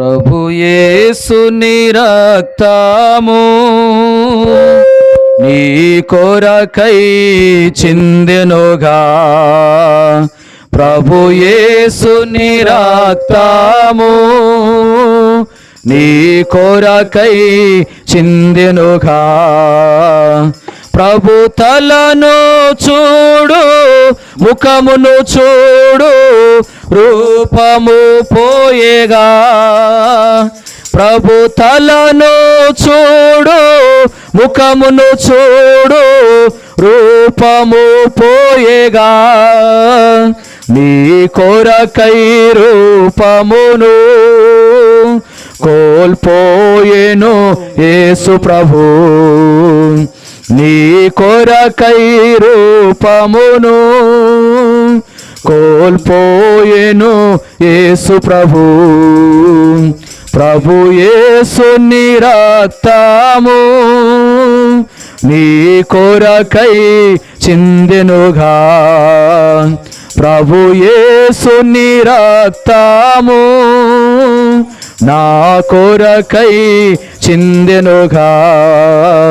ప్రభు యేసుని రక్తము నీ కొరకై చిందెనుగా. ప్రభు యేసుని రక్తము నీ కొరకై చిందెనుగా. ప్రభు తలను చూడు, ముఖమును చూడు, రూపము పోయేగా. ప్రభు తలను చూడు, ముఖమును చూడు, రూపము పోయేగా. నీ కొరకై రూపమును కోల్పోయెను యేసు ప్రభు. నీ కొరకై రూపమును కోల్పోయెను యేసు ప్రభు. ప్రభు యేసుని రక్తము నీ కొరకై చిందెనుగా. ప్రభు యేసుని రక్తము నా కొరకై చిందెనుగా.